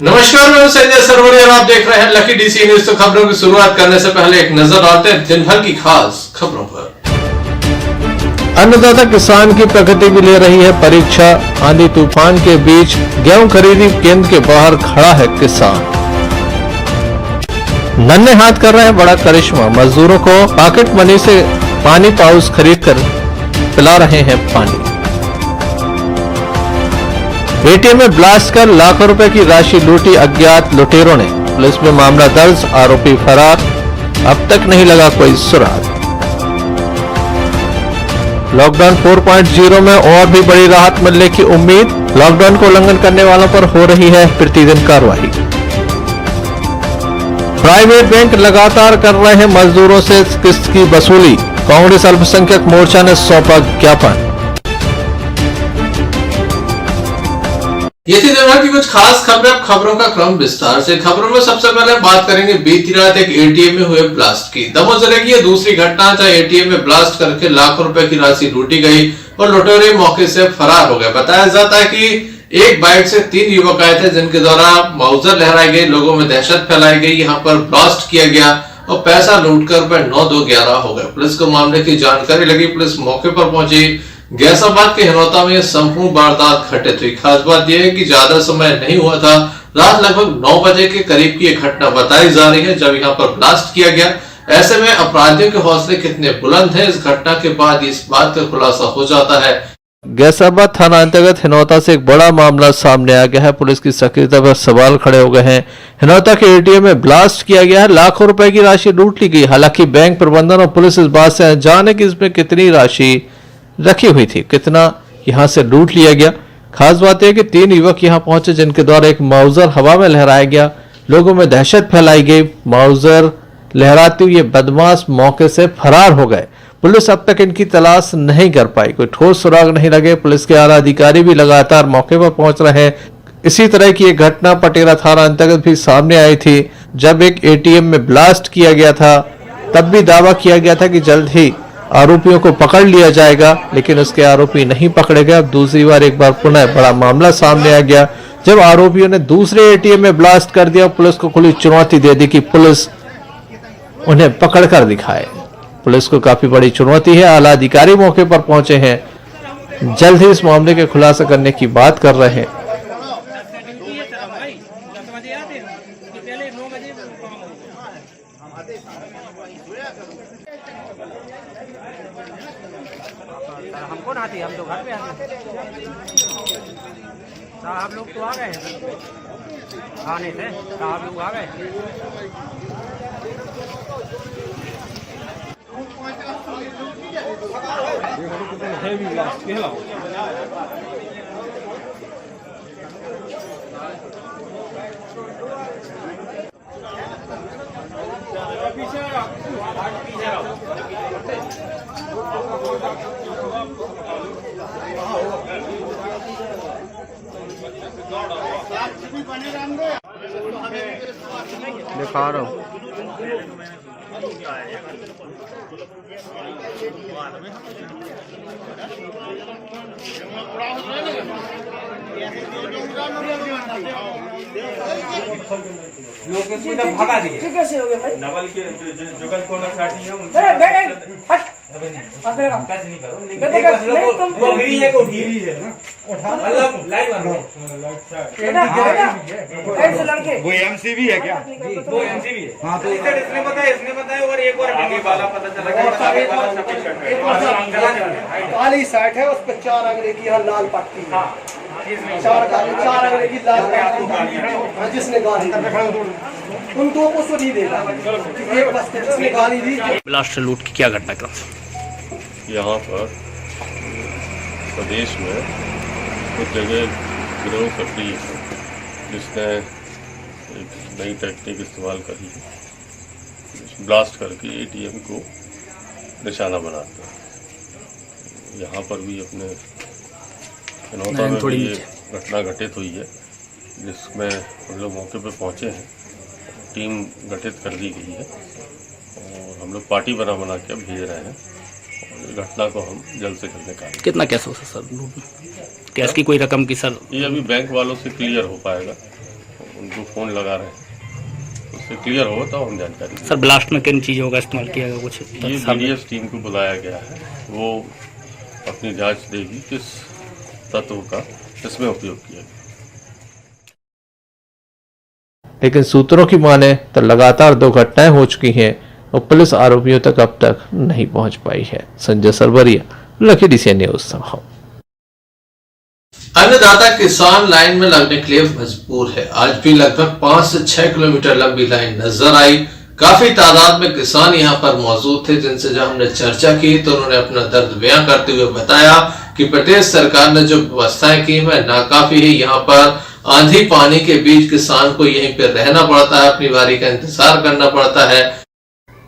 नमस्कार, मैं संजय सरवरे और आप देख रहे हैं लकी डीसी न्यूज। तो खबरों की शुरुआत करने से पहले एक नजर डालते हैं दिन भर की खास खबरों पर। अन्नदाता किसान की प्रगति भी ले रही है परीक्षा। आंधी तूफान के बीच गेहूं खरीदी केंद्र के बाहर खड़ा है किसान। नन्हे हाथ कर रहे हैं बड़ा करिश्मा, मजदूरों को पॉकेट मनी से पानी पाउच खरीद कर पिला रहे हैं पानी। एटीएम में ब्लास्ट कर लाखों रुपए की राशि लूटी अज्ञात लुटेरों ने। पुलिस में मामला दर्ज, आरोपी फरार, अब तक नहीं लगा कोई सुराग। लॉकडाउन 4.0 में और भी बड़ी राहत मिलने की उम्मीद। लॉकडाउन को उल्लंघन करने वालों पर हो रही है प्रतिदिन कार्रवाई। प्राइवेट बैंक लगातार कर रहे हैं मजदूरों से किस्त की वसूली। कांग्रेस अल्पसंख्यक मोर्चा ने सौंपा ज्ञापन। ये थी दिन भर की कुछ खास खबरें। अब खबरों का क्रम विस्तार से। खबरों में सबसे पहले बात करेंगे बीती रात एक एटीएम में हुए ब्लास्ट की। दमोह जिले की यह दूसरी घटना, जहां एटीएम में ब्लास्ट करके लाखों रुपए की राशि लूटी गई और लुटेरे मौके से फरार हो गए। बताया जाता है कि एक बाइक से 3 युवक आए थे, जिनके द्वारा माउजर लहराई गई, लोगों में दहशत फैलाई गई। यहाँ पर ब्लास्ट किया गया और पैसा लूटकर रुपए 9-2-11 हो गए। पुलिस को मामले की जानकारी लगी, पुलिस मौके पर पहुंची। गैसाबाद के हिनौता में संपूर्ण वारदात घटित हुई। खास बात यह है कि ज्यादा समय नहीं हुआ था, रात लगभग 9 बजे के करीब की घटना बताई जा रही है, जब यहाँ पर ब्लास्ट किया गया। ऐसे में अपराधियों के हौसले कितने बुलंद हैं, इस घटना के बाद इस बात का खुलासा हो जाता है। गैसाबाद थाना अंतर्गत हिनौता से एक बड़ा मामला सामने आ गया है। पुलिस की सक्रियता पर सवाल खड़े हो गए हैं। हिनौता के एटीएम में ब्लास्ट किया गया है, लाखों रुपए की राशि लूट ली गई। हालांकि बैंक प्रबंधन और पुलिस इस बात से अनजान है कि इसमें कितनी राशि रखी हुई थी, कितना यहां से लूट लिया गया। खास बात यह कि 3 युवक यहां पहुंचे, जिनके द्वारा एक माउजर हवा में लहराया गया, लोगों में दहशत फैलाई गई। माउजर लहराते हुए बदमाश मौके से फरार हो गए। पुलिस अब तक इनकी तलाश नहीं कर पाई, कोई ठोस सुराग नहीं लगे। पुलिस के आला अधिकारी भी लगातार मौके पर पहुंच रहे हैं। इसी तरह की एक घटना पटेरा थाना अंतर्गत भी सामने आई थी, जब एक एटीएम में ब्लास्ट किया गया था। तब भी दावा किया गया था कि जल्द ही आरोपियों को पकड़ लिया जाएगा, लेकिन उसके आरोपी नहीं पकड़े गए। अब दूसरी बार एक बार पुनः बड़ा मामला सामने आ गया, जब आरोपियों ने दूसरे एटीएम में ब्लास्ट कर दिया। पुलिस को खुली चुनौती दे दी कि पुलिस उन्हें पकड़ कर दिखाए। पुलिस को काफी बड़ी चुनौती है। आला अधिकारी मौके पर पहुंचे हैं, जल्द ही इस मामले के खुलासा करने की बात कर रहे हैं। हमको ना आती, हम तो घर पे आते। साहब लोग तो आ गए खाने से, साहब लोग आ गए। दिखा रहा हूँ। भगा दिए कैसे हो गए भाई? नवल के जुगल को साथी है उनसे हट अब कैसे नहीं करो लेकिन वो गिरी है को गिरी है उठा मतलब लाइव बनो ऐसे लड़के वो एमसीबी है क्या? वो एमसीबी है। हां तो इसने बताया और एक और आगे वाला पता चला कि काली शर्ट है, उस पे 4 अंग्रेजी की लाल पट्टी। हां 4 अंग्रेजी की लाल पट्टी जिसने गाली उन दो को सुनी देगा। एक बस जिसने गाली दी। ब्लास्ट लूट की क्या घटनाक्रम? यहाँ पर प्रदेश में कुछ जगह गिरोह सक्रिय है, जिसने एक नई टेक्निक इस्तेमाल करी है, ब्लास्ट करके एटीएम को निशाना बनाते हैं। यहाँ पर भी अपने हिनौता में भी ये घटना घटित हुई है, जिसमें हम लोग मौके पर पहुँचे हैं। टीम गठित कर दी गई है और हम लोग पार्टी बना के भेज रहे हैं। घटना को हम जल्द से जल्द निकालेंगे। कितना कैश हो सर? कैश की कोई रकम की सर? ये अभी बैंक वालों से क्लियर हो पाएगा, उनको फ़ोन लगा रहे हैं, उससे क्लियर हो तो हम जानकारी देंगे। सर ब्लास्ट में किन चीज़ों का इस्तेमाल किया गया कुछ ये BDS टीम को बुलाया गया है, वो अपनी जांच देगी किस तत्व का इसमें उपयोग किया गया। लेकिन सूत्रों की माने तो लगातार 2 घटनाएं हो चुकी हैं और पुलिस आरोपियों तक अब तक नहीं पहुंच पाई है। Sanjay Sarwaria, lucky DCN news संभाव। अन्नदाता किसान लाइन में लगने के लिए मजबूर है। आज भी लगभग 5 से 6 किलोमीटर लंबी लाइन नजर आई। काफी तादाद में किसान यहाँ पर मौजूद थे, जिनसे जब हमने चर्चा की तो उन्होंने अपना दर्द बयां करते हुए बताया कि प्रदेश सरकार ने जो व्यवस्थाएं की है नाकाफी है। यहाँ पर आंधी पानी के बीच किसान को यहीं पर रहना पड़ता है, अपनी बारी का इंतजार करना पड़ता है।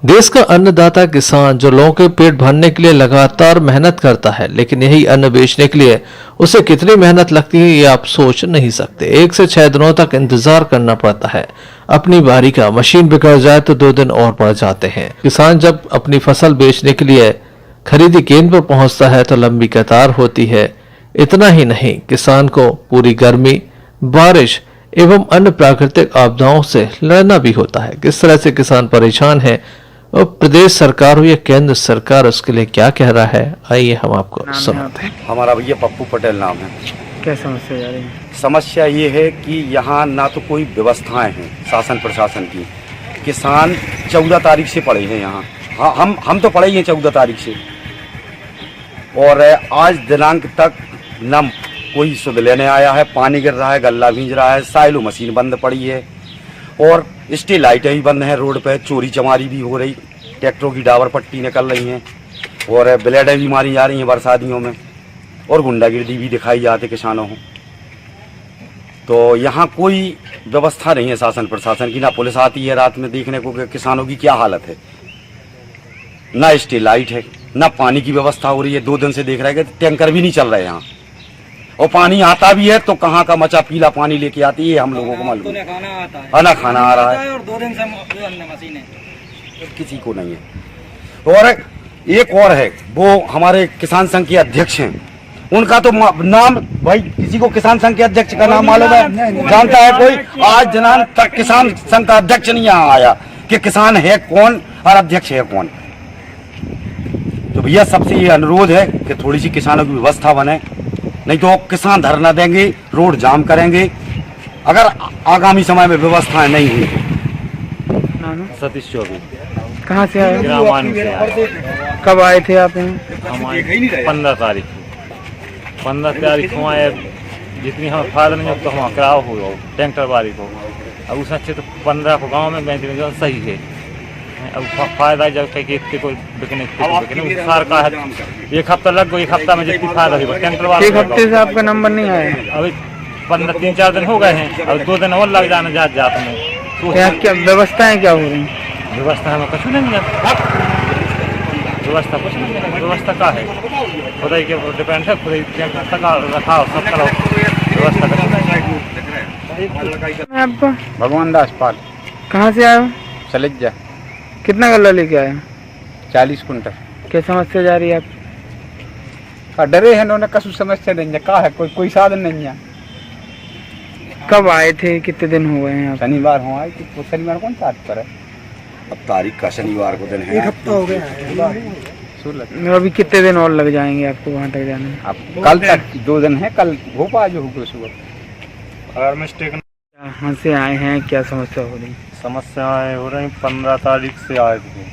देश का अन्नदाता किसान जो लोगों के पेट भरने के लिए लगातार मेहनत करता है, लेकिन यही अन्न बेचने के लिए उसे कितनी मेहनत लगती है ये आप सोच नहीं सकते। 1 से 6 दिनों तक इंतजार करना पड़ता है अपनी बारी का। मशीन बिगड़ जाए तो 2 दिन और बढ़ जाते हैं। किसान जब अपनी फसल बेचने के लिए खरीदी केंद्र पर पहुंचता है तो लंबी कतार होती है। इतना ही नहीं, किसान को पूरी गर्मी, बारिश एवं अन्य प्राकृतिक आपदाओं से लड़ना भी होता है। किस तरह से किसान परेशान है और प्रदेश सरकार हो या केंद्र सरकार उसके लिए क्या कह रहा है, आइए हम आपको सुनाते हैं। हमारा भैया पप्पू पटेल नाम है। क्या समस्या जा रही है? समस्या ये है कि यहाँ ना तो कोई व्यवस्थाएं हैं शासन प्रशासन की। किसान 14 तारीख से पड़े हैं यहाँ। हाँ, हम तो पड़े ही हैं 14 तारीख से, और आज दिनांक तक न कोई सुध लेने आया है। पानी गिर रहा है, गल्ला भींज रहा है, साइलो मशीन बंद पड़ी है और स्ट्रीट लाइटें भी बंद हैं। रोड पे चोरी चमारी भी हो रही, ट्रैक्टरों की डाबर पट्टी निकल रही हैं और ब्लेडें भी मारी जा रही हैं बरसातियों में, और गुंडागिर्दी भी दिखाई जाती किसानों को। तो यहाँ कोई व्यवस्था नहीं है शासन प्रशासन की। ना पुलिस आती है रात में देखने को कि किसानों की क्या हालत है, ना स्ट्रीट लाइट है, ना पानी की व्यवस्था हो रही है। 2 दिन से देख रहे हैं कि टैंकर भी नहीं चल रहे यहाँ, और पानी आता भी है तो कहाँ का मचा पीला पानी लेके आती है हम लोगों को मालूम है। खाना आ रहा है और 2 दिन से मशीन है, किसी को नहीं है। और एक और है, वो हमारे किसान संघ के अध्यक्ष हैं, उनका तो नाम भाई किसी को किसान संघ के अध्यक्ष का नाम मालूम है? जानता है कोई? आज दिनांक तक किसान संघ का अध्यक्ष नहीं यहाँ आया कि किसान है कौन और अध्यक्ष है कौन। तो भैया सबसे ये अनुरोध है कि थोड़ी सी किसानों की व्यवस्था बने, नहीं तो किसान धरना देंगे, रोड जाम करेंगे अगर आगामी समय में व्यवस्थाएं नहीं हुई। सतीश चौबे। कहाँ से आए? कब आए थे आप यहाँ? 15 तारीख 15 तारीख को आए। जितनी हमें फायदा नहीं हो तो हम कराओ हो टैंकर बारी को। अब उस अच्छे तो 15 को गाँव में बैंक सही है। अब फायदा जब कहीं इतने कोई बिकने सार का है। 1 हफ्ता लग गया, 1 हफ्ता में जितनी फायदा हुई टैंकर वाला। 1 हफ्ते से आपका नंबर नहीं आया? अभी 3-4 दिन हो गए हैं, अब 2 दिन और लग जाने जाते हैं। क्या व्यवस्थाएं क्या हो रही हैं? व्यवस्था हमें कुछ नहीं है। व्यवस्था कुछ नहीं है। व्यवस्था क्या है, खुदाई के ऊपर डिपेंड है। खुदाई रखा सब करो, व्यवस्था आपका? भगवान दास पाल। कहाँ से आए हो? सलिजा। कितना गल्ला लेके आए? 40 कुंटल। क्या समस्या जा रही है आप? डरे हैं उन्होंने, कसु समस्या नहीं है, कहा है कोई साधन नहीं है। कब आए थे, कितने दिन हो गए हैं आप? शनिवार हो आए। शनिवार कौन तारीख पर है? अब तारीख का शनिवार को दिन है। 1 हफ्ता हो गया। अभी कितने दिन और लग जाएंगे आपको वहाँ तक जाने में? अब कल तक 2 दिन है, कल हो पाए जो होगा सुबह। अगर मिस्टेक कहाँ से आए हैं, क्या समस्या हो रही? समस्याएं हो रही। 15 तारीख से आए थे।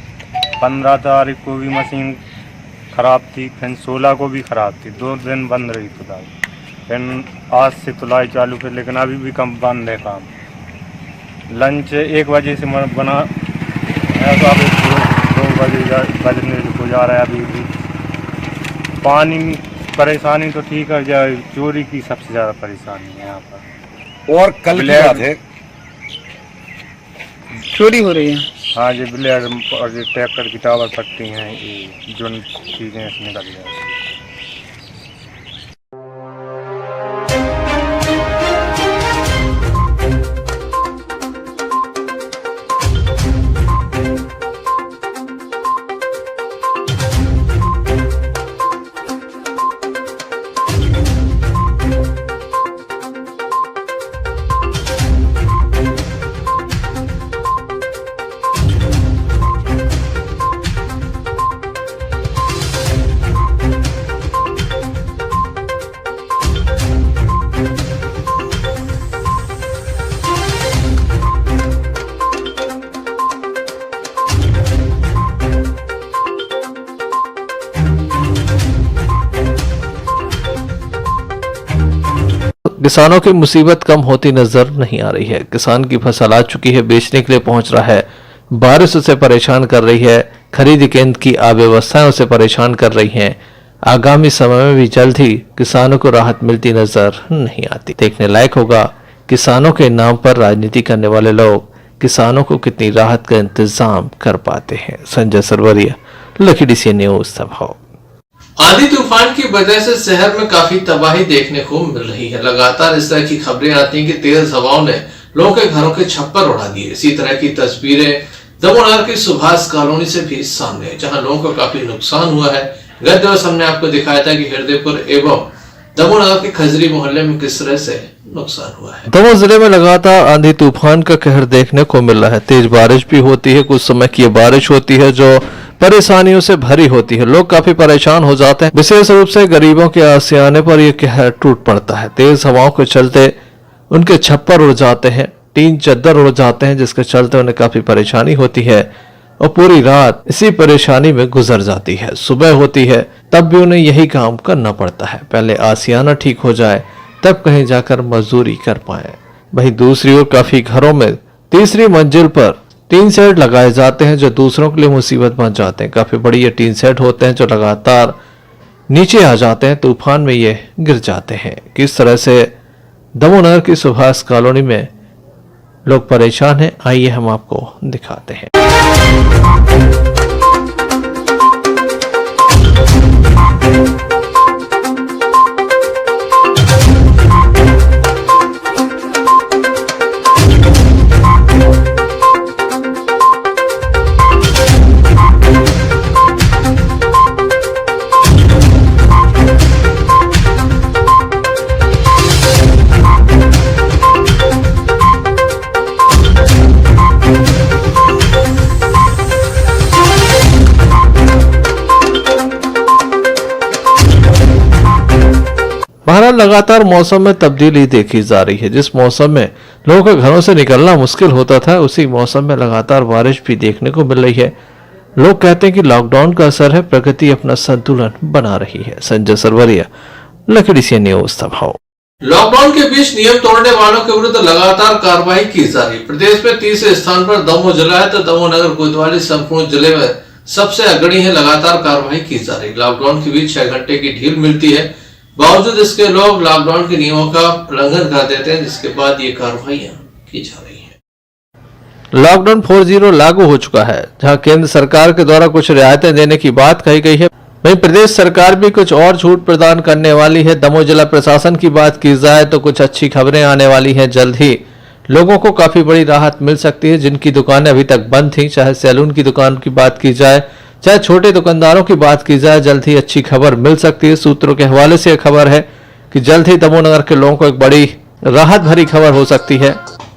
15 तारीख को भी मशीन ख़राब थी, फिर 16 को भी ख़राब थी। 2 दिन बंद रही तुलाई, फिर आज से तुलाई चालू फिर, लेकिन अभी भी कम बंद है काम। लंच 1 बजे से बना है तो अभी 2 बजने को जा रहा है। अभी भी पानी परेशानी तो ठीक है, जाए चोरी की सबसे ज़्यादा परेशानी है यहाँ पर। और कल की बात है, चोरी हो रही है? हाँ जी, ब्लेड और जो ट्रैक्टर की टावर पट्टी हैं, ये जो चीज़ें निकल जाती हैं। किसानों की मुसीबत कम होती नजर नहीं आ रही है। किसान की फसल आ चुकी है, बेचने के लिए पहुंच रहा है, बारिश उसे परेशान कर रही है, खरीद केंद्र की अव्यवस्थाएं उसे परेशान कर रही हैं। आगामी समय में भी जल्द ही किसानों को राहत मिलती नजर नहीं आती। देखने लायक होगा किसानों के नाम पर राजनीति करने वाले लोग किसानों को कितनी राहत का इंतजाम कर पाते हैं। Sanjay Sarwaria, lucky DC news दबाव। आंधी तूफान की वजह से शहर में काफी तबाही देखने को मिल रही है। लगातार इस तरह की खबरें आती हैं कि तेज हवाओं ने लोगों के घरों के छप्पर उड़ा दिए। इसी तरह की तस्वीरें दमोहनगर की सुभाष कॉलोनी से भी सामने है, जहां लोगों को काफी नुकसान हुआ है। गत दिवस हमने आपको दिखाया था कि हृदयपुर एवं दमोहनगर के खजरी मोहल्ले में किस तरह से नुकसान हुआ है। दमोह जिले में लगातार आंधी तूफान का कहर देखने को मिल रहा है। तेज बारिश भी होती है, कुछ समय की बारिश होती है जो परेशानियों से भरी होती है। लोग काफी परेशान हो जाते हैं, विशेष रूप से गरीबों के आशियाने पर यह कहर टूट पड़ता है। तेज हवाओं के चलते उनके छप्पर उड़ जाते हैं, टीन चद्दर उड़ जाते हैं, जिसके चलते उन्हें काफी परेशानी होती है और पूरी रात इसी परेशानी में गुजर जाती है। सुबह होती है तब भी उन्हें यही काम करना पड़ता है। पहले आशियाना ठीक हो जाए तब कहीं जाकर मजदूरी कर पाए। वहीं दूसरी ओर काफी घरों में तीसरी मंजिल पर टीन सेट लगाए जाते हैं जो दूसरों के लिए मुसीबत बन जाते हैं। काफी बड़ी ये टीन सेट होते हैं जो लगातार नीचे आ जाते हैं, तूफान में ये गिर जाते हैं। किस तरह से दमोहनगर की सुभाष कॉलोनी में लोग परेशान हैं, आइए हम आपको दिखाते हैं। बहरहाल लगातार मौसम में तब्दीली देखी जा रही है। जिस मौसम में लोगों के घरों से निकलना मुश्किल होता था, उसी मौसम में लगातार बारिश भी देखने को मिल रही है। लोग कहते हैं कि लॉकडाउन का असर है, प्रकृति अपना संतुलन बना रही है। Sanjay Sarwaria, lucky DC news दबाव। लॉकडाउन के बीच नियम तोड़ने वालों के विरुद्ध लगातार कार्रवाई की जा रही है। प्रदेश में तीसरे स्थान पर दमोह जिला है, तो दमोहनगर कोतवाली संपूर्ण जिले में सबसे अग्रणी है। लगातार कार्रवाई की जा रही है। लॉकडाउन के बीच 6 घंटे की ढील मिलती है, बावजूद इसके लोग लॉकडाउन के नियमों का उल्लंघन कर देते हैं, जिसके बाद ये कार्रवाइयां की जा रही हैं। लॉकडाउन 4.0 लागू हो चुका है, जहां केंद्र सरकार के द्वारा कुछ रियायतें देने की बात कही गई है। वहीं प्रदेश सरकार भी कुछ और छूट प्रदान करने वाली है। दमोह जिला प्रशासन की बात की जाए तो कुछ अच्छी खबरें आने वाली हैं। जल्द ही लोगों को काफी बड़ी राहत मिल सकती है, जिनकी दुकानें अभी तक बंद थी। चाहे सैलून की दुकान की बात की जाए, चाहे छोटे दुकानदारों की बात की जाए, जल्द ही अच्छी खबर मिल सकती है। सूत्रों के हवाले से खबर है कि जल्द ही दमोहनगर के लोगों को एक बड़ी राहत भरी खबर हो सकती है।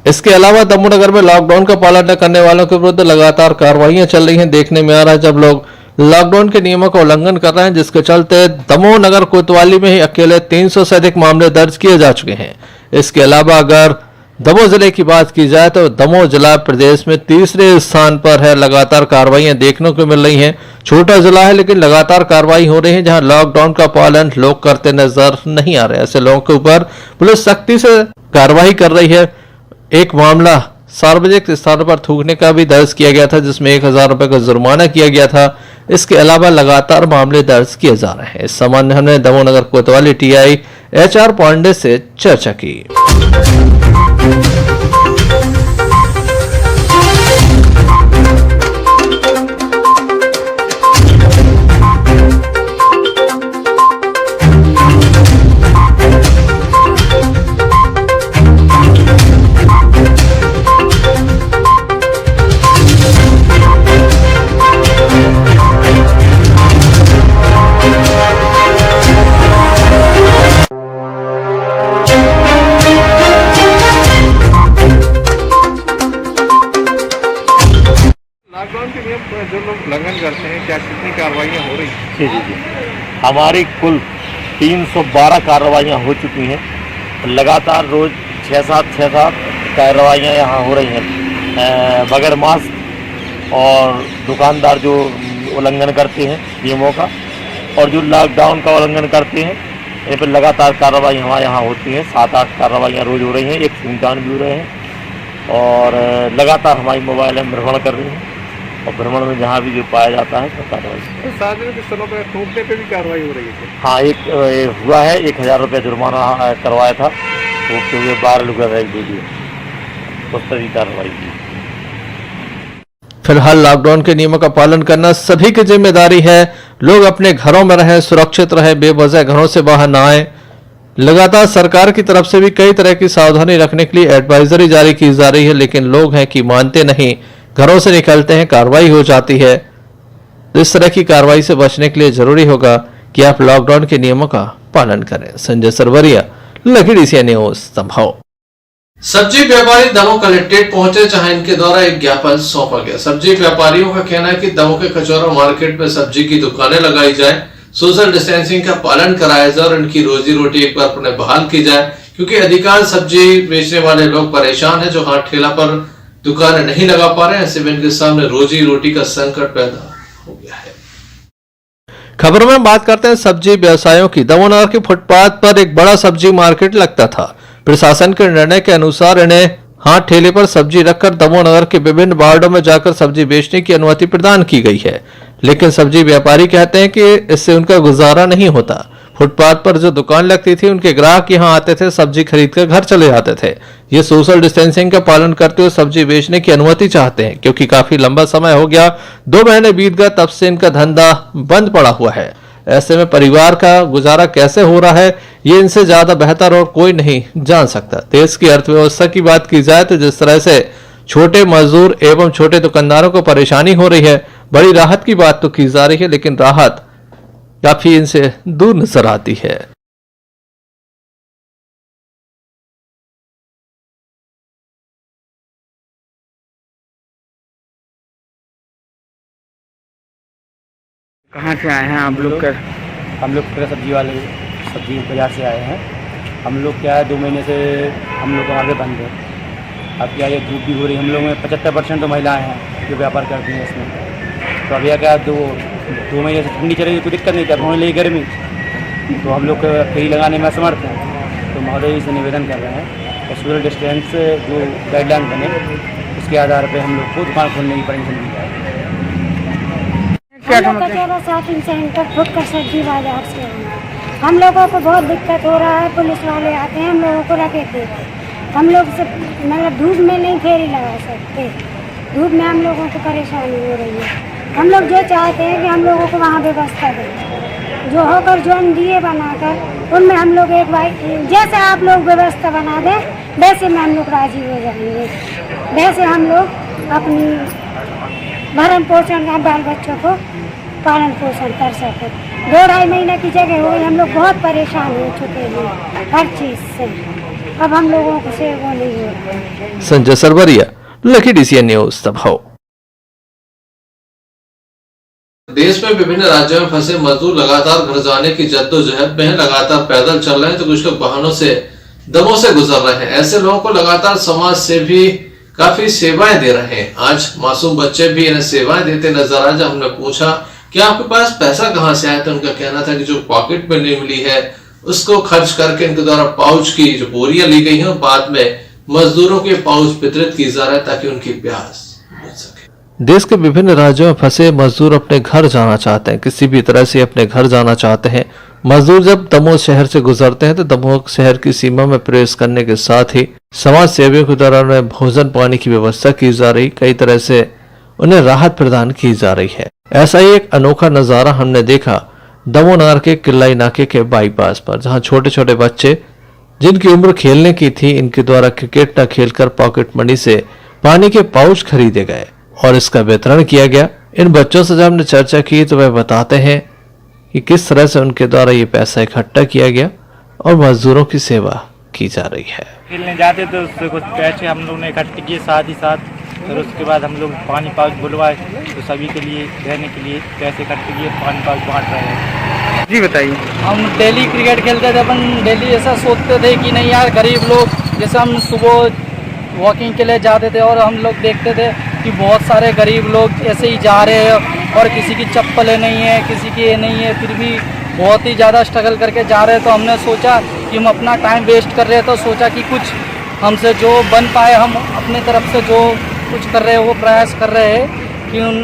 इसके अलावा दमोहनगर में लॉकडाउन का पालन न करने वालों के विरुद्ध लगातार कार्रवाइयां चल रही हैं। देखने में आ रहा है जब लोग लॉकडाउन के नियमों का उल्लंघन कर रहे हैं, जिसके चलते दमोहनगर कोतवाली में ही अकेले 300 से अधिक मामले दर्ज किए जा चुके हैं। इसके अलावा अगर दमोह जिले की बात की जाए तो दमोह जिला प्रदेश में तीसरे स्थान पर है। लगातार कार्रवाइयां देखने को मिल रही हैं। छोटा जिला है लेकिन लगातार कार्रवाई हो रही है, जहां लॉकडाउन का पालन लोग करते नजर नहीं आ रहे। ऐसे लोगों के ऊपर पुलिस सख्ती से कार्रवाई कर रही है। एक मामला सार्वजनिक स्थानों पर थूकने का भी दर्ज किया गया था, जिसमें 1000 रुपए का जुर्माना किया गया था। इसके अलावा लगातार मामले दर्ज किए जा रहे हैं। इस संबंध में हमने दमोहनगर कोतवाली टीआई HR पांडे से चर्चा की। लॉकडाउन के नियम जो लोग उल्लंघन करते हैं, क्या कितनी कार्रवाइयाँ हो रही हैं? जी हमारी कुल 312 कार्रवाइयाँ हो चुकी हैं। लगातार रोज 6-7 कार्रवाइयाँ यहाँ हो रही हैं बगैर मास्क और दुकानदार जो उल्लंघन करते हैं नियमों का, और जो लॉकडाउन का उल्लंघन करते हैं इन पर लगातार कार्रवाई हमारे यहाँ होती है। 7-8 कार्रवाइयाँ रोज हो रही हैं, एक सुनसान भी हो रहे हैं और लगातार हमारी मोबाइल में भ्रमण कर रही हैं और भ्रमण में जहाँ भी जो पाया जाता है तो कार्रवाई। सार्वजनिक स्थलों पर थूकने पे भी कार्रवाई हो रही है? हाँ, एक हुआ है, 1000 रुपये जुर्माना करवाया था, वो तो 12 लोग दे दिए, उस तरह की कार्रवाई की। फिलहाल लॉकडाउन के नियमों का पालन करना सभी की जिम्मेदारी है। लोग अपने घरों में रहें, सुरक्षित रहें, बेवजह घरों से बाहर ना आए। लगातार सरकार की तरफ से भी कई तरह की सावधानी रखने के लिए एडवाइजरी जारी की जा रही है, लेकिन लोग हैं कि मानते नहीं, घरों से निकलते हैं, कार्रवाई हो जाती है। इस तरह की कार्रवाई से बचने के लिए जरूरी होगा कि आप लॉकडाउन के नियमों का पालन करें। Sanjay Sarwaria, lucky DC news, संभव। सब्जी व्यापारी दमोह कलेक्ट्रेट पहुंचे, जहां इनके द्वारा एक ज्ञापन सौंपा गया। सब्जी व्यापारियों का कहना है कि दमोह के कचौरा मार्केट में सब्जी की दुकानें लगाई जाए, सोशल डिस्टेंसिंग का पालन कराया जाए और इनकी रोजी रोटी एक बार पुनः बहाल की जाए, क्योंकि अधिकांश सब्जी बेचने वाले लोग परेशान हैं जो हाथ ठेला पर दुकानें नहीं लगा पा रहे हैं। ऐसे में इनके सामने रोजी रोटी का संकट पैदा हो गया है। खबरों में बात करते हैं सब्जी व्यवसायों की। दमोह नगर के फुटपाथ पर एक बड़ा सब्जी मार्केट लगता था। प्रशासन के निर्णय के अनुसार इन्हें हाथ ठेले पर सब्जी रखकर दमोह नगर के विभिन्न वार्डों में जाकर सब्जी बेचने की अनुमति प्रदान की गई है, लेकिन सब्जी व्यापारी कहते हैं कि इससे उनका गुजारा नहीं होता। फुटपाथ पर जो दुकान लगती थी, उनके ग्राहक यहां आते थे, सब्जी खरीदकर घर चले जाते थे। ये सोशल डिस्टेंसिंग का पालन करते हुए सब्जी बेचने की अनुमति चाहते हैं, क्योंकि काफी लंबा समय हो गया, 2 महीने बीत गए, तब से इनका धंधा बंद पड़ा हुआ है। ऐसे में परिवार का गुजारा कैसे हो रहा है, ये इनसे ज्यादा बेहतर और कोई नहीं जान सकता। देश की अर्थव्यवस्था की बात की जाए तो जिस तरह से छोटे मजदूर एवं छोटे दुकानदारों को परेशानी हो रही है, बड़ी राहत की बात तो की जा रही है, लेकिन राहत काफी इनसे दूर नजर आती है। कहाँ से आए हैं आप लोग? कर हम लोग पूरे सब्जी बाजार से आए हैं। हम लोग क्या है 2 महीने से हम लोग हमारे बंद है। अब क्या ये धूप भी हो रही है, हम लोग में 75% तो महिलाएं हैं जो व्यापार करती हैं इसमें। तो अभी क्या 2 महीने से ठंडी चल रही है, कोई दिक्कत नहीं, तब होने लगी गर्मी, तो हम लोग फेरी लगाने में असमर्थ हैं। तो महोदय से निवेदन कर रहे हैं और सोशल डिस्टेंस जो गाइडलाइन बने उसके आधार पर हम लोग को दुकान खोलने की परमिशन दी जाए। कचौरा शॉपिंग सेंटर फुटकर सब्जी बाजार से हैं। हम लोगों को बहुत दिक्कत हो रहा है, पुलिस वाले आते हैं, हम लोगों को रखेते हैं। हम लोग से मतलब धूप में नहीं फेरी लगा सकते, धूप में हम लोगों को परेशानी हो रही है। हम लोग जो चाहते हैं कि हम लोगों को वहाँ व्यवस्था दें, जो होकर जो दिए बनाकर उनमें हम लोग एक बार जैसे आप लोग व्यवस्था बना दें वैसे में हम लोग राजी हो जाएंगे। वैसे हम लोग अपनी भरण पोषण का बाल बच्चों को पालन पोषण कर सकें। 2-2.5 महीने की जगह हो गई, हम लोग बहुत परेशान हो चुके हैं हर चीज़ से। अब हम लोगों को से वो नहीं हो रहा। Sanjay Sarwaria, lucky DC news, संभव। देश में विभिन्न राज्यों में फंसे मजदूर लगातार घर जाने की जद्दोजहद में हैं। लगातार पैदल चल रहे हैं तो कुछ लोग वाहनों से दमोह से गुजर रहे हैं। ऐसे लोगों को लगातार समाज से भी काफी सेवाएं दे रहे हैं। आज मासूम बच्चे भी इन्हें सेवाएं देते नजर आए। जब हमने पूछा कि आपके पास पैसा कहां से आया, तो उनका कहना था कि जो पॉकेट मनी मिली है उसको खर्च करके इनके द्वारा पाउच की जो बोरियां ली गई हैं, बाद में मजदूरों के पाउच वितरित की जा रहा है ताकि उनकी प्यास बुझ सके। देश के विभिन्न राज्यों में फंसे मजदूर अपने घर जाना चाहते हैं, किसी भी तरह से अपने घर जाना चाहते हैं। मजदूर जब दमोह शहर से गुजरते हैं तो दमोह शहर की सीमा में प्रवेश करने के साथ ही समाज सेवियों के द्वारा उन्हें भोजन पानी की व्यवस्था की जा रही, कई तरह से उन्हें राहत प्रदान की जा रही है। ऐसा ही एक अनोखा नजारा हमने देखा दमोह नगर के किल्लाई नाके के बाईपास पर, जहां छोटे छोटे बच्चे जिनकी उम्र खेलने की थी, इनके द्वारा क्रिकेट न खेलकर पॉकेट मनी से पानी के पाउच खरीदे गए और इसका वितरण किया गया। इन बच्चों से जब हमने चर्चा की तो वह बताते हैं कि किस तरह से उनके द्वारा ये पैसा इकट्ठा किया गया और मजदूरों की सेवा की जा रही है। खेलने जाते तो उससे कुछ पैसे हम लोग ने इकट्ठे किए, साथ ही साथ फिर उसके बाद हम लोग पानी पाउच बुलवाए, तो सभी के लिए रहने के लिए पैसे इकट्ठे किए, पानी पाउच बांट रहे हैं। जी बताइए। हम डेली क्रिकेट खेलते थे, अपन डेली ऐसा सोचते थे कि नहीं यार गरीब लोग, जैसे हम सुबह वॉकिंग के लिए जाते थे और हम लोग देखते थे कि बहुत सारे गरीब लोग ऐसे ही जा रहे हैं और किसी की चप्पलें नहीं है, किसी की ये नहीं है, फिर भी बहुत ही ज़्यादा स्ट्रगल करके जा रहे हैं। तो हमने सोचा कि हम अपना टाइम वेस्ट कर रहे हैं, तो सोचा कि कुछ हमसे जो बन पाए हम अपनी तरफ से जो कुछ कर रहे हैं वो प्रयास कर रहे हैं कि उन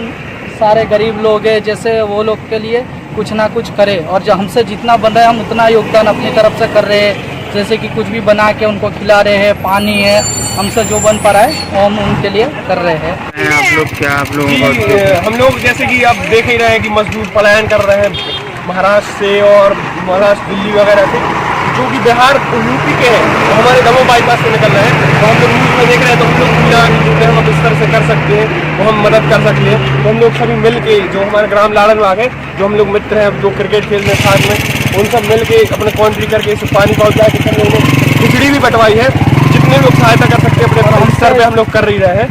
सारे गरीब लोग हैं जैसे वो लोग के लिए कुछ ना कुछ करें, और जो हमसे जितना बन रहा है हम उतना योगदान अपनी तरफ से कर रहे हैं। जैसे कि कुछ भी बना के उनको खिला रहे हैं, पानी है, हमसे जो बन पा रहा है वो हम उनके लिए कर रहे हैं। आप लोग क्या आप लोगों को हम लोग जैसे कि अब देख ही रहे हैं कि मजदूर पलायन कर रहे हैं महाराष्ट्र से और महाराष्ट्र दिल्ली वगैरह से, जो कि बिहार यूपी के हैं, तो हमारे दमोह बाईपास से निकल रहे हैं। तो हम लोग न्यूज़ में देख रहे हैं, तो हम लोग पूरा जो हम इस तरह से कर सकते हैं वो हम मदद कर सकते हैं। तो हम लोग सभी मिल के जो हमारे ग्राम लाड़न में आ गए, जो हम लोग मित्र हैं जो क्रिकेट खेलते हैं साथ में, उन सब मिल के अपने कॉन्ट्री करके इसे पानी पहुँचा के हम लोगों ने खिचड़ी भी बंटवाई है। जितने लोग सहायता कर सकते हैं अपने स्तर पर हम लोग कर ही रहे हैं,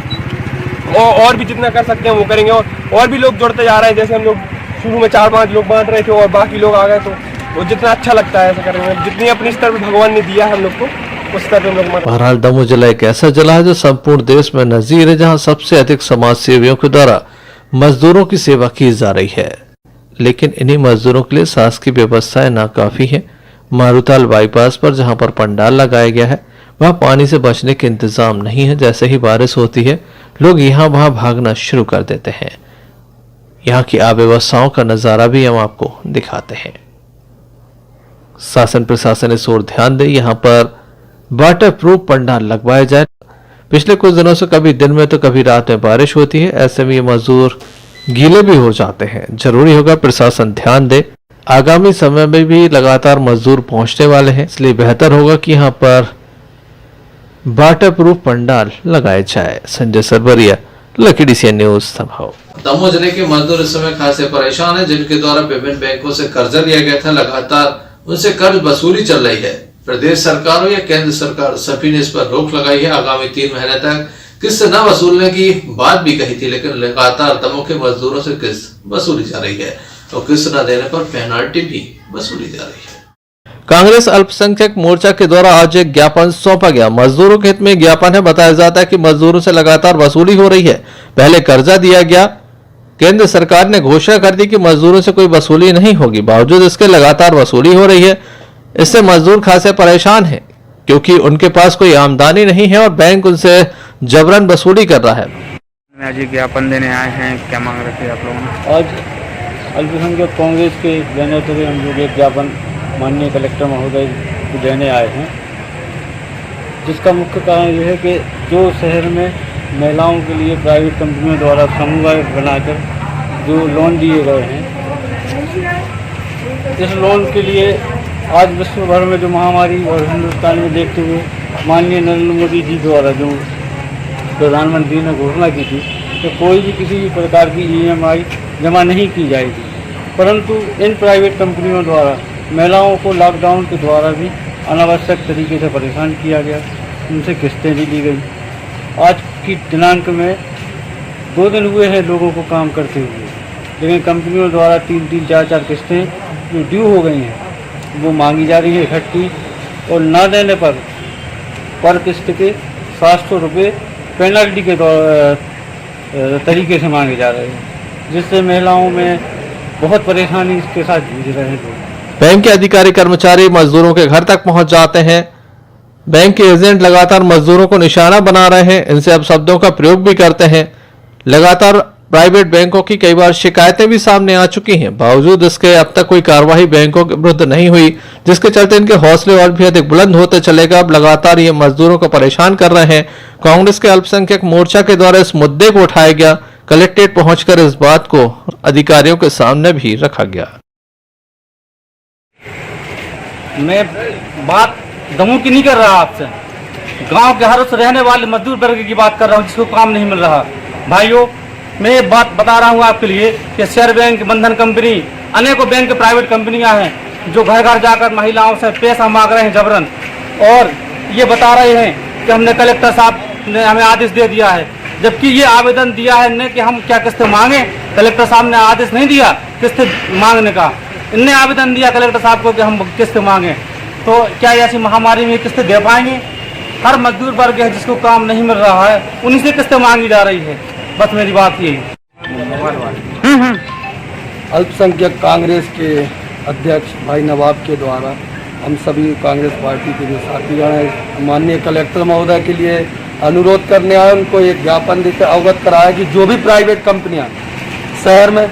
और भी जितना कर सकते हैं वो करेंगे। और भी लोग जुड़ते जा रहे हैं, जैसे हम लोग शुरू में 4-5 लोग बांट रहे थे और बाकी लोग आ गए, तो वो जितना अच्छा लगता है ऐसा करेंगे। जितनी अपनी स्तर पर भगवान ने दिया है हम लोग को, उस स्तर पे हम लोग। बहरहाल दमोह जिला एक ऐसा जिला है जो संपूर्ण देश में नजीर है, जहां सबसे अधिक समाज सेवियों के द्वारा मजदूरों की सेवा की जा रही है। लेकिन इन्हीं मजदूरों के लिए शासकीय व्यवस्थाएं नाकाफी हैं। मारूताल बाईपास पर जहां पर पंडाल लगाया गया है वहां पानी से बचने के इंतजाम नहीं है। जैसे ही बारिश होती है लोग यहाँ वहां भागना शुरू कर देते हैं। यहाँ की अव्यवस्थाओं का नजारा भी हम आपको दिखाते हैं। शासन प्रशासन इस ओर ध्यान दे, यहाँ पर वाटर प्रूफ पंडाल लगवाया जाए। पिछले कुछ दिनों से कभी दिन में तो कभी रात में बारिश होती है, ऐसे में ये मजदूर गीले भी हो जाते हैं। जरूरी होगा प्रशासन ध्यान दे। आगामी समय में भी लगातार मजदूर पहुंचने वाले हैं, इसलिए बेहतर होगा कि यहाँ पर वाटर प्रूफ पंडाल लगाए जाए। Sanjay Sarbaria, lucky DCN news Damoh. Damoh जिले के मजदूर इस समय खासे परेशान है, जिनके द्वारा विभिन्न बैंकों से कर्जा लिया गया था। लगातार उनसे कर्ज वसूली चल रही है। प्रदेश सरकार हो या केंद्र सरकार, सभी ने इस पर रोक लगाई है। आगामी 3 महीने तक किस्त न वसूलने की बात भी कही थी, लेकिन लगातार दमोह के मजदूरों से किस्त वसूली जा रही है और किस्त न देने पर पेनाल्टी भी वसूली जा रही है। कांग्रेस अल्पसंख्यक मोर्चा के द्वारा आज एक ज्ञापन सौंपा गया। मजदूरों के हित में ज्ञापन है। बताया जाता है कि मजदूरों से लगातार वसूली हो रही है। पहले कर्जा दिया गया, केंद्र सरकार ने घोषणा कर दी कि मजदूरों से कोई वसूली नहीं होगी, बावजूद इसके लगातार वसूली हो रही है। इससे मजदूर खासे परेशान हैं, क्योंकि उनके पास कोई आमदनी नहीं है और बैंक उनसे जबरन वसूली कर रहा है। आज ज्ञापन देने आए हैं, क्या मांग रहे थे आप लोगों ने? आज अल्पसंख्यक कांग्रेस के बैनर से हम लोग एक ज्ञापन माननीय कलेक्टर महोदय को देने आए हैं, जिसका मुख्य कारण यह है कि जो शहर में महिलाओं के लिए प्राइवेट कंपनियों द्वारा समूह बनाकर जो लोन दिए गए हैं, इस लोन के लिए आज विश्व भर में जो महामारी और हिंदुस्तान में देखते हुए माननीय नरेंद्र मोदी जी द्वारा जो प्रधानमंत्री ने घोषणा की थी कि कोई भी किसी भी प्रकार की EMI जमा नहीं की जाएगी, परंतु इन प्राइवेट कंपनियों द्वारा महिलाओं को लॉकडाउन के द्वारा भी अनावश्यक तरीके से परेशान किया गया, उनसे किस्तें भी ली गई। आज की दिनांक में 2 दिन हुए हैं लोगों को काम करते हुए, लेकिन कंपनियों द्वारा 3-3, 4-4 किस्तें जो ड्यू हो गई हैं वो मांगी जा रही है इकट्ठी, और ना देने पर किस्त के 700 रुपये पेनल्टी के तरीके से मांगे जा रहे हैं, जिससे महिलाओं में बहुत परेशानी के साथ जूझ रहे हैं लोग। बैंक के अधिकारी कर्मचारी मजदूरों के घर तक पहुंच जाते हैं। बैंक के एजेंट लगातार मजदूरों को निशाना बना रहे हैं, इनसे अब शब्दों का प्रयोग भी करते हैं। लगातार प्राइवेट बैंकों की कई बार शिकायतें भी सामने आ चुकी हैं, बावजूद इसके अब तक कोई कार्रवाई बैंकों के विरुद्ध नहीं हुई, जिसके चलते इनके हौसले और भी अधिक बुलंद होते चले गए। अब लगातार ये मजदूरों को परेशान कर रहे हैं। कांग्रेस के अल्पसंख्यक मोर्चा के द्वारा इस मुद्दे को उठाया गया। कलेक्ट्रेट पहुंचकर इस बात को अधिकारियों के सामने भी रखा गया। मैं बात दमोह की नहीं कर रहा आपसे, गांव के हर उस रहने वाले मजदूर वर्ग की बात कर रहा हूं जिसको काम नहीं मिल रहा। भाइयों, मैं ये बात बता रहा हूं आपके लिए कि शेयर बैंक, बंधन कंपनी, अनेकों बैंक प्राइवेट कंपनियां हैं जो घर घर जाकर महिलाओं से पैसा मांग रहे हैं जबरन, और ये बता रहे हैं कि हमने कलेक्टर साहब ने हमें आदेश दे दिया है, जबकि ये आवेदन दिया है ने कि हम क्या किस्त मांगे। कलेक्टर साहब ने आदेश नहीं दिया किस्त मांगने का, इनने आवेदन दिया कलेक्टर साहब को कि हम किस्त मांगे। तो क्या ऐसी महामारी में किस्त दे पाएंगे? हर मजदूर वर्ग है जिसको काम नहीं मिल रहा है, उन्हीं से किस्तें मांगी जा रही है। बस मेरी बात यही। अल्पसंख्यक कांग्रेस के अध्यक्ष भाई नवाब के द्वारा हम सभी कांग्रेस पार्टी के जो साथीगण हैं माननीय कलेक्टर महोदय के लिए अनुरोध करने आए, उनको एक ज्ञापन देकर अवगत कराया कि जो भी प्राइवेट कंपनियां शहर में,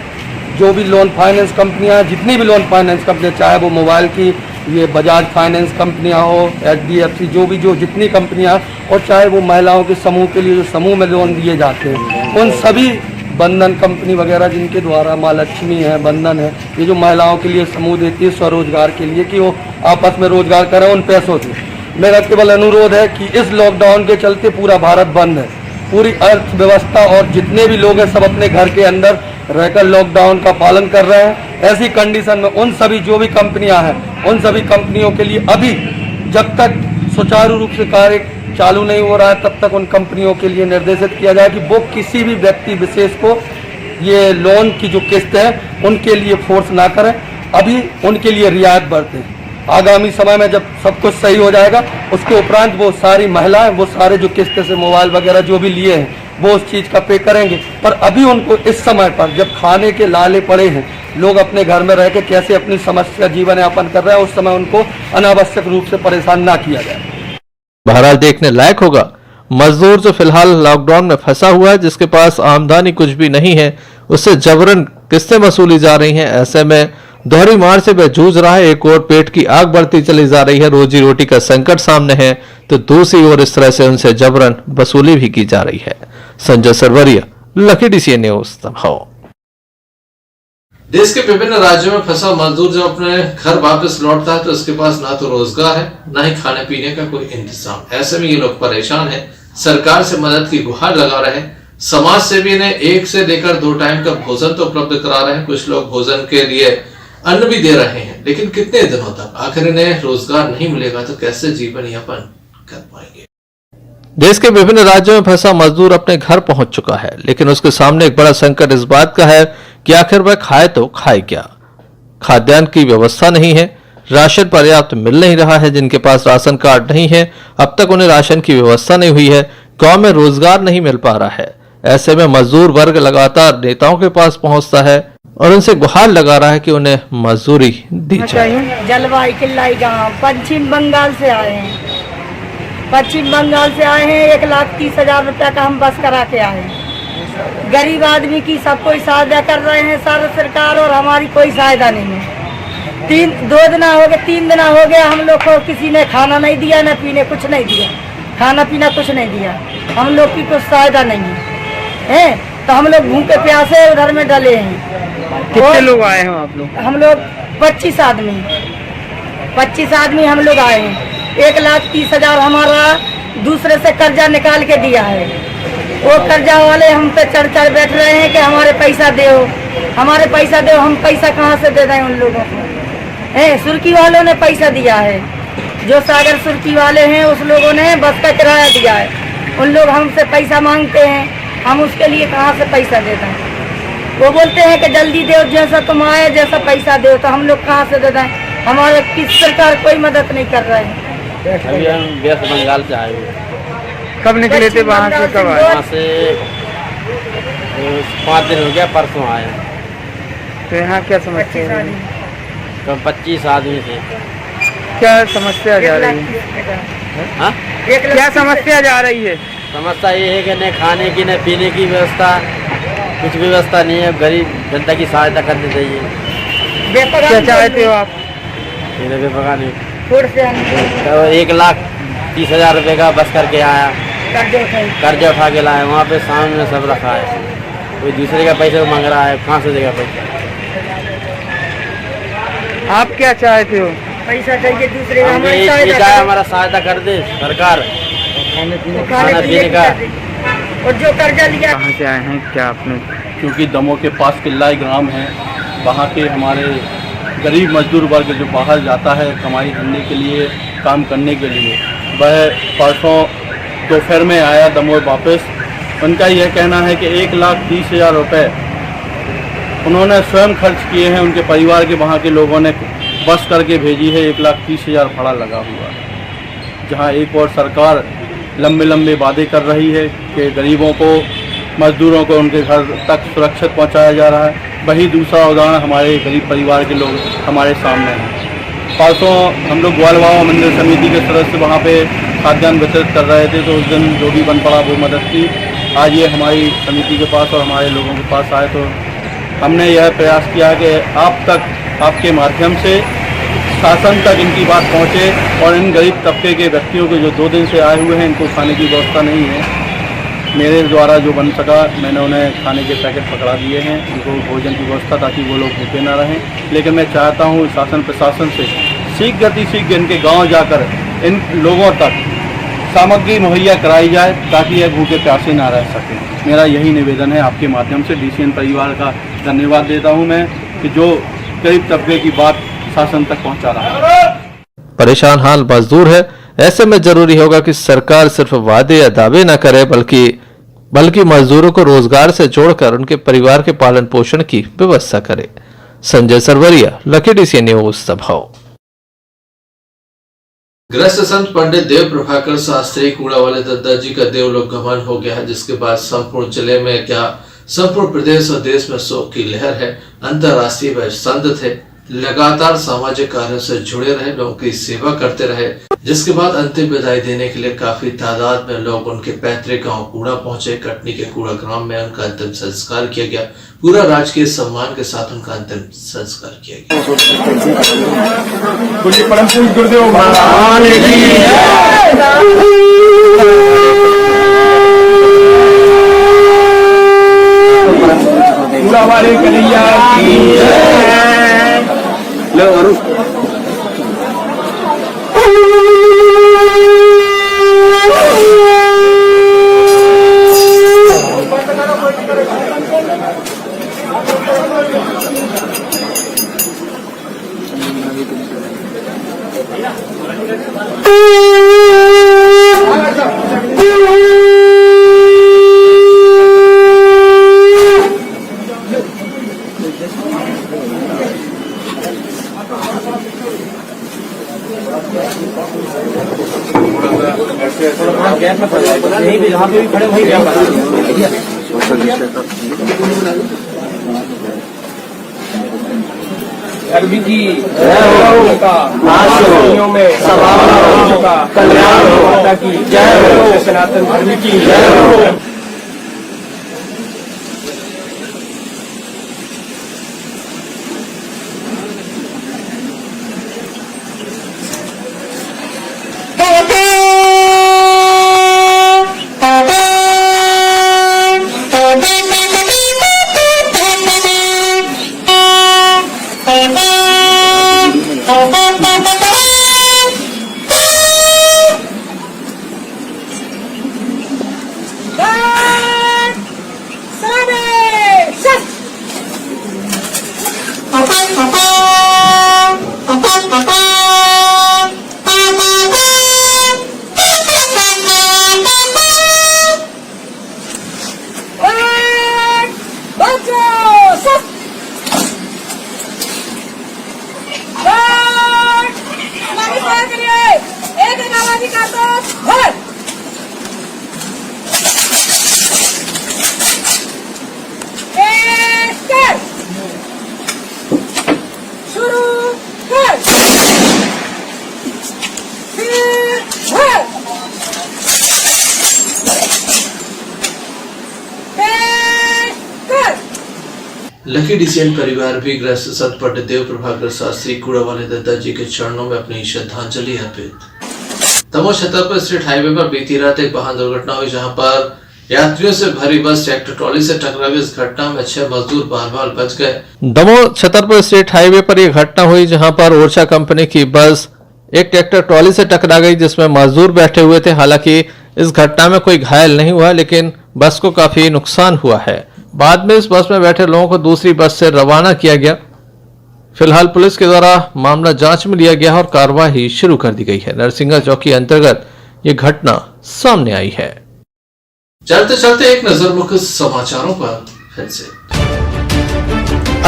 जो भी लोन फाइनेंस कंपनियां, जितनी भी लोन फाइनेंस कंपनियां, चाहे वो मोबाइल की ये बजाज फाइनेंस कंपनियां हो, HDFC, जो जितनी कंपनियां, और चाहे वो महिलाओं के समूह के लिए जो समूह में लोन दिए जाते हैं, उन सभी बंधन कंपनी वगैरह जिनके द्वारा माँ लक्ष्मी है, बंधन है, ये जो महिलाओं के लिए समूह देती है स्वरोजगार के लिए कि वो आपस में रोजगार करें उन पैसों से। मेरा केवल अनुरोध है कि इस लॉकडाउन के चलते पूरा भारत बंद है, पूरी अर्थव्यवस्था और जितने भी लोग हैं सब अपने घर के अंदर रहकर लॉकडाउन का पालन कर रहे हैं। ऐसी कंडीशन में उन सभी जो भी कंपनियां हैं, उन सभी कंपनियों के लिए अभी जब तक सुचारू रूप से कार्य चालू नहीं हो रहा है तब तक उन कंपनियों के लिए निर्देशित किया जाए कि वो किसी भी व्यक्ति विशेष को ये लोन की जो किस्त है उनके लिए फोर्स ना करें, अभी उनके लिए रियायत बरतें। आगामी समय में जब सब कुछ सही हो जाएगा उसके उपरांत वो सारी महिलाएं, वो सारे जो किस्त से मोबाइल वगैरह जो भी लिए हैं वो उस चीज़ का पे करेंगे। पर अभी उनको इस समय पर जब खाने के लाले पड़े हैं, लोग अपने घर में रह के कैसे अपनी समस्या जीवन यापन कर रहे हैं, उस समय उनको अनावश्यक रूप से परेशान ना किया जाए। बहरहाल देखने लायक होगा, मजदूर जो फिलहाल लॉकडाउन में फंसा हुआ है, जिसके पास आमदनी कुछ भी नहीं है, उससे जबरन किस्तें वसूली जा रही हैं। ऐसे में दोहरी मार से वह जूझ रहा है, एक और पेट की आग बढ़ती चली जा रही है, रोजी रोटी का संकट सामने है, तो दूसरी ओर इस तरह से उनसे जबरन वसूली भी की जा रही है। Sanjay Sarwaria, lucky DCN news, Damoh. देश के विभिन्न राज्यों में फंसा मजदूर जब अपने घर वापस लौटता है तो उसके पास ना तो रोजगार है, ना ही खाने पीने का कोई इंतजाम। ऐसे में ये लोग परेशान हैं, सरकार से मदद की गुहार लगा रहे हैं। समाज सेवी ने 1 से लेकर 2 टाइम का भोजन तो उपलब्ध करा रहे हैं, कुछ लोग भोजन के लिए अन्न भी दे रहे हैं, लेकिन कितने दिनों तक? आखिर इन्हें रोजगार नहीं मिलेगा तो कैसे जीवन यापन कर पाएंगे? देश के विभिन्न राज्यों में फंसा मजदूर अपने घर पहुंच चुका है, लेकिन उसके सामने एक बड़ा संकट इस बात का है कि आखिर वह खाए तो खाए क्या। खाद्यान्न की व्यवस्था नहीं है, राशन पर्याप्त मिल नहीं रहा है। जिनके पास राशन कार्ड नहीं है, अब तक उन्हें राशन की व्यवस्था नहीं हुई है। गांव में रोजगार नहीं मिल पा रहा है। ऐसे में मजदूर वर्ग लगातार नेताओं के पास पहुंचता है और उनसे गुहार लगा रहा है कि उन्हें मजदूरी दी जाए। जलवाई किल्लाई गाँव पश्चिम बंगाल से आए हैं, पश्चिम बंगाल से आए हैं। 1,30,000 रुपया का हम बस करा के आए हैं। गरीब आदमी की सब कोई सहायता कर रहे हैं सारा सरकार, और हमारी कोई सहायता नहीं है। 3 दिन हो गया हम लोग को किसी ने खाना नहीं दिया, न पीने कुछ नहीं दिया, खाना पीना कुछ नहीं दिया। हम लोग की कुछ सहायता नहीं है, तो हम लोग भूखे प्यासे उधर में डले हैं। कितने लोग आए हैं आप लोग? हम लोग 25 आदमी हम लोग आए हैं। 1,30,000 हमारा दूसरे से कर्जा निकाल के दिया है। वो कर्जा वाले हम पे चढ़ बैठ रहे हैं कि हमारे पैसा दो, हमारे पैसा दो। हम पैसा कहाँ से दे दें उन लोगों को? सुर्की वालों ने पैसा दिया है, जो सागर सुर्की वाले हैं उस लोगों ने बस का किराया दिया है। उन लोग हमसे पैसा मांगते हैं, हम उसके लिए कहाँ से पैसा देते हैं? वो बोलते हैं कि जल्दी दो, जैसा तुम आए जैसा पैसा दो, तो हम लोग कहाँ से दे दें? हमारे किस सरकार कोई मदद नहीं कर रहा है। अभी हम वेस्ट बंगाल से आए हुए। कब निकले थे वहाँ से? कब आए? वहाँ से 5 दिन हो गया, परसों आए। तो यहाँ क्या समस्या है? तो 25 आदमी थे। क्या समस्या जा रही है? हाँ, क्या समस्या जा रही है? समस्या ये है कि न खाने की न पीने की व्यवस्था, कुछ व्यवस्था नहीं है। गरीब जनता की सहायता करनी चाहिए। क्या चाहते हो आप? मेरे पका नहीं, तो 1,30,000 रुपये का बस करके आया, कर्जा उठा के लाया। वहाँ पे सामने सब रखा है, कोई दूसरे का पैसा मांग रहा है, कहाँ से देगा पैसा? आप क्या चाहते हो? पैसा चाहिए दूसरे का, हमारा सहायता कर दे सरकार, खाना पीने का। और जो कर्जा लिया। कहाँ से आए हैं? क्या आपने? क्योंकि दमोह के पास किल्लाई ग्राम है, वहाँ के हमारे गरीब मजदूर वर्ग जो बाहर जाता है कमाई करने के लिए, काम करने के लिए, वह परसों दोपहर में आया दमोह वापस। उनका यह कहना है कि 1,30,000 रुपये उन्होंने स्वयं खर्च किए हैं, उनके परिवार के वहाँ के लोगों ने बस करके भेजी है। 1,30,000 भाड़ा लगा हुआ है। जहाँ एक और सरकार लंबे वादे कर रही है कि गरीबों को, मजदूरों को उनके घर तक सुरक्षित पहुँचाया जा रहा है, वही दूसरा उदाहरण हमारे गरीब परिवार के लोग हमारे सामने हैं। परसों हम लोग ग्वालवावा मंदिर समिति के सदस्य वहाँ पे खाद्यान्न वितरित कर रहे थे, तो उस दिन जो भी बन पड़ा वो मदद की। आज ये हमारी समिति के पास और हमारे लोगों के पास आए तो हमने यह प्रयास किया कि आप तक, आपके माध्यम से शासन तक इनकी बात पहुँचे और इन गरीब तबके के व्यक्तियों को जो 2 दिन से आए हुए हैं, इनको खाने की व्यवस्था नहीं है। मेरे द्वारा जो बन सका मैंने उन्हें खाने के पैकेट पकड़ा दिए हैं, उनको भोजन की व्यवस्था, ताकि वो लोग भूखे ना रहें। लेकिन मैं चाहता हूँ शासन प्रशासन से शीघ्र इनके गांव जाकर इन लोगों तक सामग्री मुहैया कराई जाए, ताकि यह भूखे प्यासे ना रह सकें। मेरा यही निवेदन है आपके माध्यम से। डीसीएन परिवार का धन्यवाद देता हूँ मैं कि जो गरीब तबके की बात शासन तक पहुँचा रहा है। परेशान हाल मजदूर है, ऐसे में जरूरी होगा कि सरकार सिर्फ वादे या दावे न करे, बल्कि मजदूरों को रोजगार से जोड़कर उनके परिवार के पालन पोषण की व्यवस्था करे। Sanjay Sarwaria, Lucky DCN news, दबाव। ग्रस्त संत पंडित देव प्रभाकर शास्त्री कूड़ा वाले दद्दा जी का देवलोक गमन हो गया है, जिसके बाद संपूर्ण जिले में क्या संपूर्ण प्रदेश और देश में शोक की लहर है। अंतर्राष्ट्रीय वह संत थे, लगातार सामाजिक कार्यों से जुड़े रहे, लोगों की सेवा करते रहे, जिसके बाद अंतिम विदाई देने के लिए काफी तादाद में लोग उनके पैतृक गांव कूड़ा पहुंचे। कटनी के कूड़ा ग्राम में उनका अंतिम संस्कार किया गया। पूरा राजकीय सम्मान के साथ उनका अंतिम संस्कार किया गया। अरबी की में कल्याण माता की जय हो, सनातन धर्म की जय हो। लकी डीसीएन परिवार भी ग्रस्त संत पंडित देव प्रभाकर शास्त्री कूड़ा वाले दद्दा जी के चरणों में अपनी श्रद्धांजलि अर्पित। दमोह छतरपुर स्टेट हाईवे पर बीती रात एक वाहन दुर्घटना हुई, जहां पर यात्रियों से भरी बस ट्रैक्टर ट्रॉली से टकराई। इस घटना में 6 मजदूर बाल-बाल बच गए। दमोह छतरपुर स्टेट हाईवे पर यह घटना हुई, जहां पर ओरछा कंपनी की बस एक ट्रैक्टर ट्रॉली से टकरा गई, जिसमें मजदूर बैठे हुए थे। हालांकि इस घटना में कोई घायल नहीं हुआ, लेकिन बस को काफी नुकसान हुआ है। बाद में इस बस में बैठे लोगों को दूसरी बस से रवाना किया गया। फिलहाल पुलिस के द्वारा मामला जांच में लिया गया और कार्रवाई शुरू कर दी गई है। नरसिंगा चौकी अंतर्गत ये घटना सामने आई है। चलते चलते एक नजर मुख्य समाचारों पर फिर से।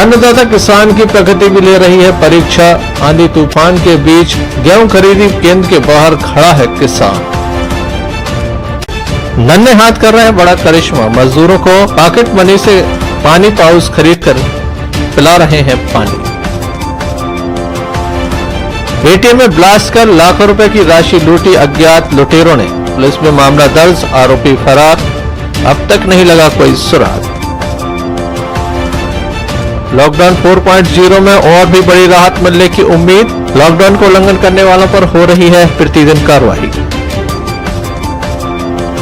अन्नदाता किसान की प्रगति भी ले रही है परीक्षा। आंधी तूफान के बीच गेहूं खरीदी केंद्र के बाहर खड़ा है किसान। नन्हे हाथ कर रहे हैं बड़ा करिश्मा। मजदूरों को पॉकेट मनी से पानी पाउच खरीद कर पिला रहे हैं पानी। एटीएम में ब्लास्ट कर लाखों रुपए की राशि लूटी अज्ञात लुटेरों ने। पुलिस में मामला दर्ज, आरोपी फरार, अब तक नहीं लगा कोई सुराग। लॉकडाउन 4.0 में और भी बड़ी राहत मिलने की उम्मीद। लॉकडाउन को उल्लंघन करने वालों पर हो रही है प्रतिदिन कार्रवाई।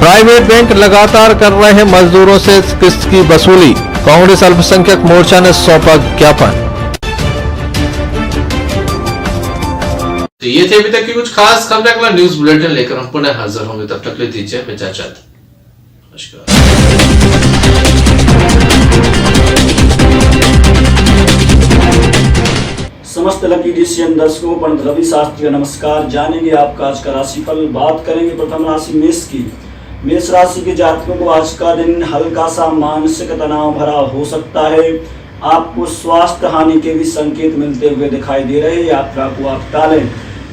प्राइवेट बैंक लगातार कर रहे हैं मजदूरों से किस्त की वसूली। कांग्रेस अल्पसंख्यक मोर्चा ने सौंपा ज्ञापन। तो ये थे अभी तक की कुछ खास खबरें। अगला न्यूज बुलेटिन लेकर हम पुनः हाजिर होंगे, तब तक ले दीजिए इजाजत। नमस्कार। समस्त लकी डीसीएम दर्शकों पंडित रवि शास्त्री का नमस्कार। जानेंगे आपका आज का राशिफल। बात करेंगे प्रथम राशि मेष की। मेष राशि के जातकों को आज का दिन हल्का सा मानसिक तनाव भरा हो सकता है। आपको स्वास्थ्य हानि के भी संकेत मिलते हुए दिखाई दे रहे हैं। यात्रा को आप टालें।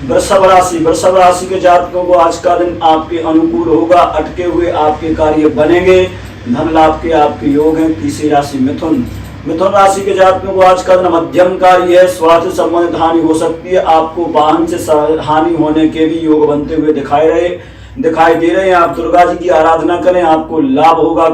वृषभ राशि के जातकों को आज का दिन आपके अनुकूल होगा। अटके हुए आपके कार्य बनेंगे। धन लाभ के आपके योग हैं। तीसरी राशि मिथुन राशि के जातकों को आज का दिन मध्यमकारी है। स्वास्थ्य संबंधित हानि हो सकती है। आपको वाहन से हानि होने के भी योग बनते हुए दिखाई दे रहे हैं। आप दुर्गा जी की आराधना करें, आपको लाभ होगा।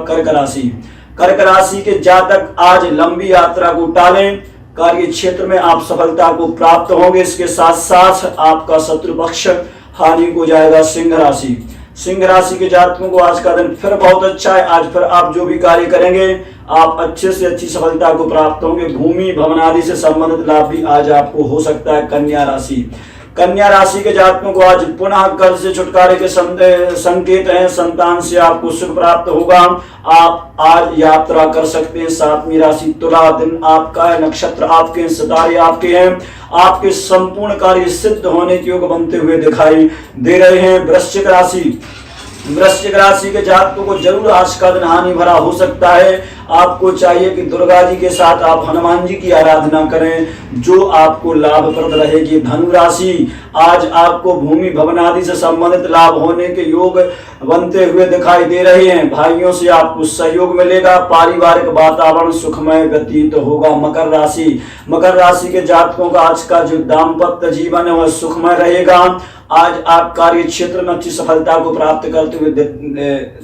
कर्क राशि के जातक आज लंबी यात्रा को टालें। कार्य क्षेत्र में आप सफलता को प्राप्त होंगे। इसके साथ साथ आपका शत्रु पक्ष हानि को जाएगा। सिंह राशि के जातकों को आज का दिन फिर बहुत अच्छा है। आज फिर आप जो भी कार्य करेंगे आप अच्छे से अच्छी सफलता को प्राप्त होंगे। भूमि भवन आदि से संबंधित लाभ भी आज आपको हो सकता है। कन्या राशि के जातकों को आज पुनः कर्ज से छुटकारे के संकेत हैं। संतान से आपको सुख प्राप्त होगा। आप आज यात्रा कर सकते हैं। सातवीं राशि तुला। दिन आपका है, नक्षत्र आपके, सितारे आपके हैं। आपके संपूर्ण कार्य सिद्ध होने के योग बनते हुए दिखाई दे रहे हैं। वृश्चिक राशि के जातकों को जरूर आज का दिन हानि भरा हो सकता है। आपको चाहिए कि दुर्गा जी के साथ आप हनुमान जी की आराधना करें, जो आपको लाभप्रद रहेगी। धनु राशि आज आपको भूमि भवन आदि से संबंधित लाभ होने के योग बनते हुए दिखाई दे रहे हैं। भाइयों से आपको सहयोग मिलेगा। पारिवारिक वातावरण सुखमय व्यतीत होगा। मकर राशि के जातकों का आज का जो दाम्पत्य जीवन है वह सुखमय रहेगा। आज आप कार्य क्षेत्र में अच्छी सफलता को प्राप्त करते हुए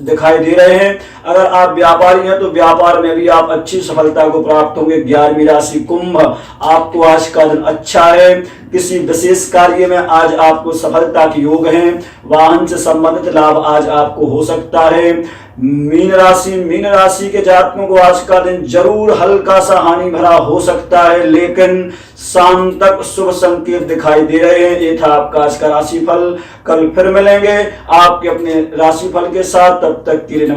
दिखाई दे रहे हैं। अगर आप व्यापारी हैं तो व्यापार में भी आप अच्छी सफलता को प्राप्त होंगे। 11वीं राशि कुंभ। आपको आज का दिन अच्छा है। किसी विशेष कार्य में आज आपको सफलता के योग हैं। वाहन से संबंधित लाभ आज आपको हो सकता है। मीन राशि के जातकों को आज का दिन जरूर हल्का सा हानि भरा हो सकता है, लेकिन शाम तक शुभ संकेत दिखाई दे रहे हैं। ये था आपका आज का राशिफल। कल फिर मिलेंगे आपके अपने राशिफल के साथ। तब तक के लिए नमस्कार।